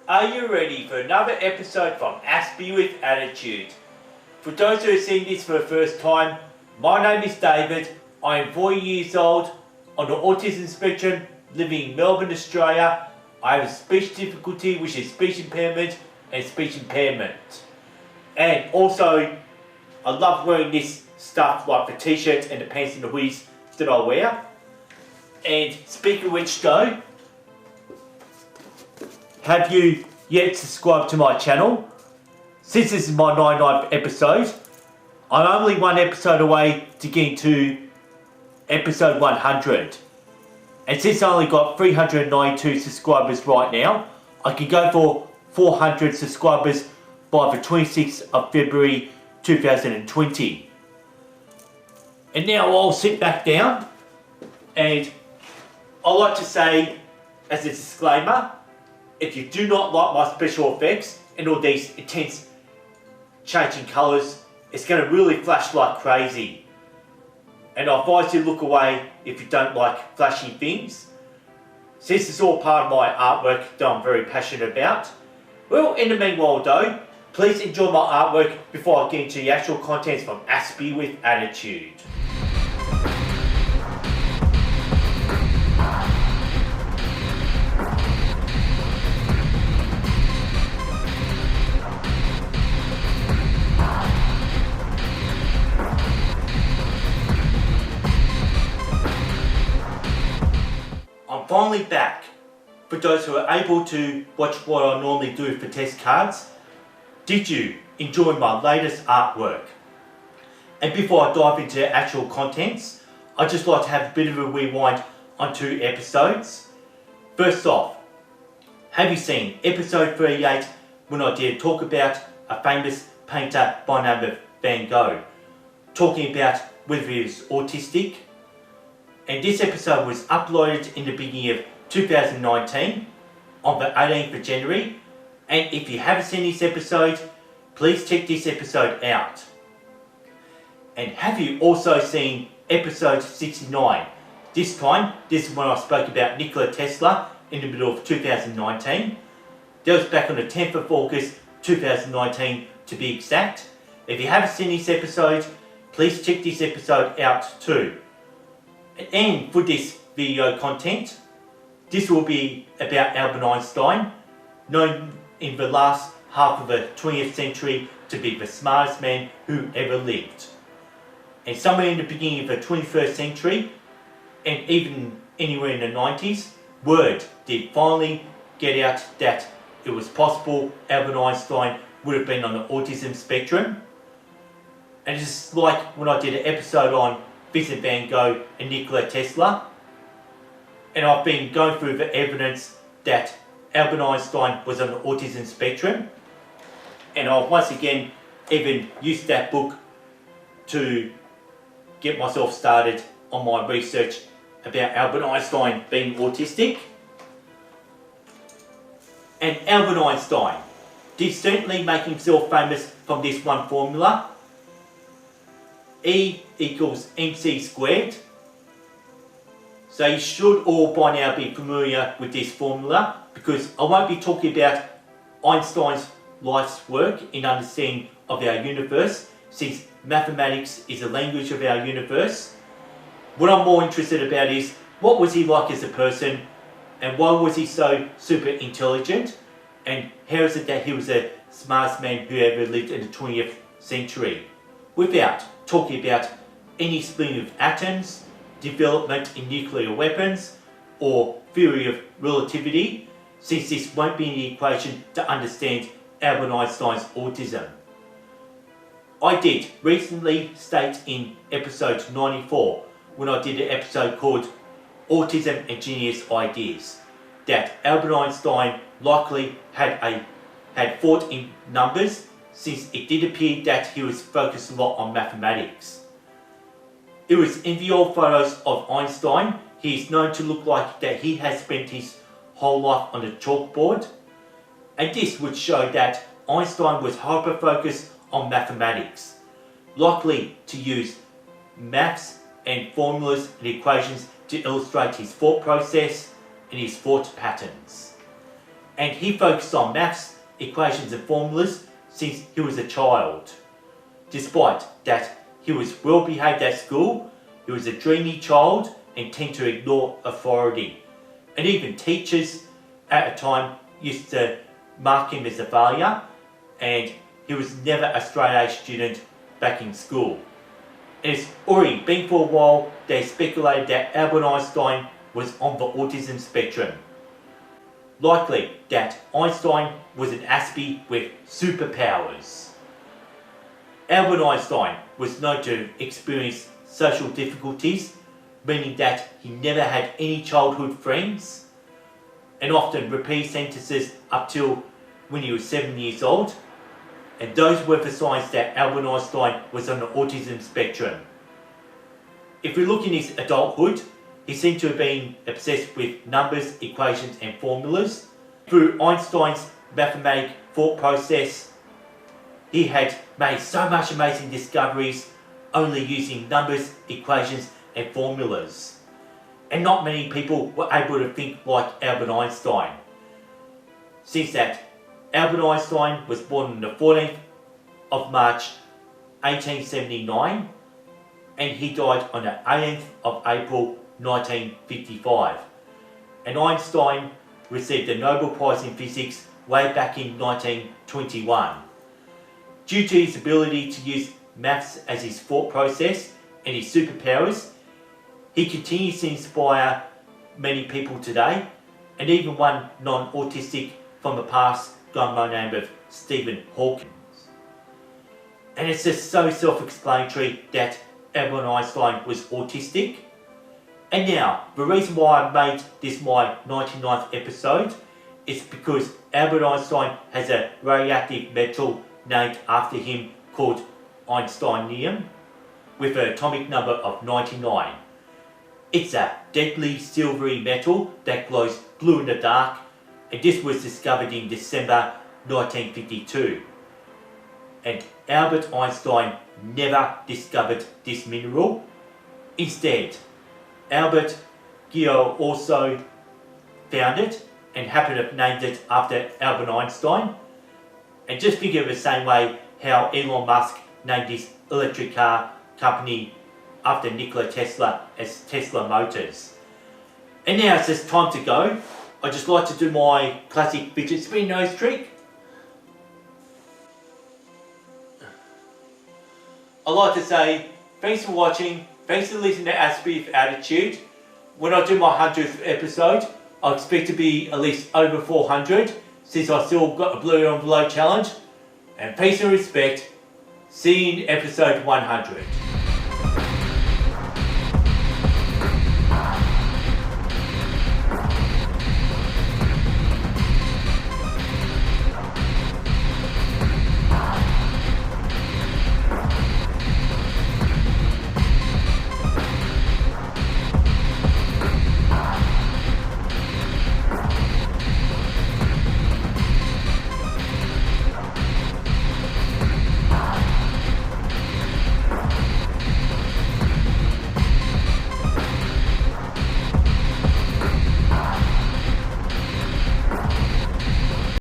Are you ready for another episode from Aspie with Attitude? For those who are seeing this for the first time, my name is David. I am 4 years old, on the autism spectrum, living in Melbourne, Australia. I have a speech difficulty, which is speech impairment and speech impairment. And also, I love wearing this stuff like the t-shirts and the pants and the hoodies that I wear. And speaking of which though, have you yet subscribed to my channel? Since this is my 99th episode, I'm only one episode away to getting to episode 100. And since I only got 392 subscribers right now, I can go for 400 subscribers by the 26th of February 2020. And now I'll sit back down, and I like to say as a disclaimer, if you do not like my special effects and all these intense changing colours, it's going to really flash like crazy. And I advise you to look away if you don't like flashy things. Since it's all part of my artwork that I'm very passionate about. Well, in the meanwhile though, please enjoy my artwork before I get into the actual contents from Aspie with Attitude. I'm finally back. For those who are able to watch what I normally do for test cards, did you enjoy my latest artwork? And before I dive into the actual contents, I'd just like to have a bit of a rewind on 2 episodes. First off, have you seen episode 38 when I did talk about a famous painter by the name of Van Gogh, talking about whether he was autistic? And this episode was uploaded in the beginning of 2019 on the 18th of January. And if you haven't seen this episode, please check this episode out. And have you also seen episode 69? This time, this is when I spoke about Nikola Tesla in the middle of 2019. That was back on the 10th of August 2019 to be exact. If you haven't seen this episode, please check this episode out too. And for this video content, this will be about Albert Einstein, known in the last half of the 20th century to be the smartest man who ever lived. And somewhere in the beginning of the 21st century, and even anywhere in the 90s, word did finally get out that it was possible Albert Einstein would have been on the autism spectrum. And just like when I did an episode on Vincent van Gogh and Nikola Tesla, and I've been going through the evidence that Albert Einstein was on the autism spectrum, and I've once again even used that book to get myself started on my research about Albert Einstein being autistic. And Albert Einstein did certainly make himself famous from this one formula: E equals mc squared. So you should all by now be familiar with this formula, because I won't be talking about Einstein's life's work in understanding of our universe, since mathematics is the language of our universe. What I'm more interested about is, what was he like as a person, and why was he so super intelligent, and how is it that he was the smartest man who ever lived in the 20th century, without talking about any splitting of atoms, development in nuclear weapons, or theory of relativity, since this won't be in the equation to understand Albert Einstein's autism. I did recently state in episode 94, when I did an episode called Autism and Genius Ideas, that Albert Einstein likely had thought in numbers, since it did appear that he was focused a lot on mathematics. It was in the old photos of Einstein, he is known to look like that he has spent his whole life on a chalkboard, and this would show that Einstein was hyper-focused on mathematics, likely to use maths and formulas and equations to illustrate his thought process and his thought patterns. and he focused on maths, equations and formulas since he was a child. Despite that he was well behaved at school, he was a dreamy child and tended to ignore authority. And even teachers at the time used to mark him as a failure, and he was never a straight A student back in school. And it's already been for a while they speculated that Albert Einstein was on the autism spectrum. Likely that Einstein was an Aspie with superpowers. Albert Einstein was known to experience social difficulties, meaning that he never had any childhood friends, and often repeat sentences up till when he was 7 years old. And those were the signs that Albert Einstein was on the autism spectrum. If we look in his adulthood, he seemed to have been obsessed with numbers, equations and formulas. Through Einstein's mathematical thought process, he had made so much amazing discoveries only using numbers, equations and formulas. And not many people were able to think like Albert Einstein. Since that, Albert Einstein was born on the 14th of March 1879 and he died on the 18th of April 1955. And Einstein received the Nobel Prize in Physics way back in 1921. Due to his ability to use maths as his thought process and his superpowers, he continues to inspire many people today, and even one non-autistic from the past guy by the name of Stephen Hawking. And it's just so self-explanatory that Albert Einstein was autistic. And now, the reason why I made this my 99th episode is because Albert Einstein has a radioactive metal named after him called Einsteinium, with an atomic number of 99. It's a deadly silvery metal that glows blue in the dark, and this was discovered in December 1952. And Albert Einstein never discovered this mineral. Instead, Albert Gio also found it and happened to have named it after Albert Einstein. And just think of it the same way how Elon Musk named his electric car company after Nikola Tesla as Tesla Motors. And now it's just time to go. I'd just like to do my classic fidget spin nose trick. I'd like to say thanks for watching, thanks for listening to Aspie with Attitude. When I do my 100th episode, I expect to be at least over 400 since I still got a blue envelope challenge. And peace and respect. See you in episode 100.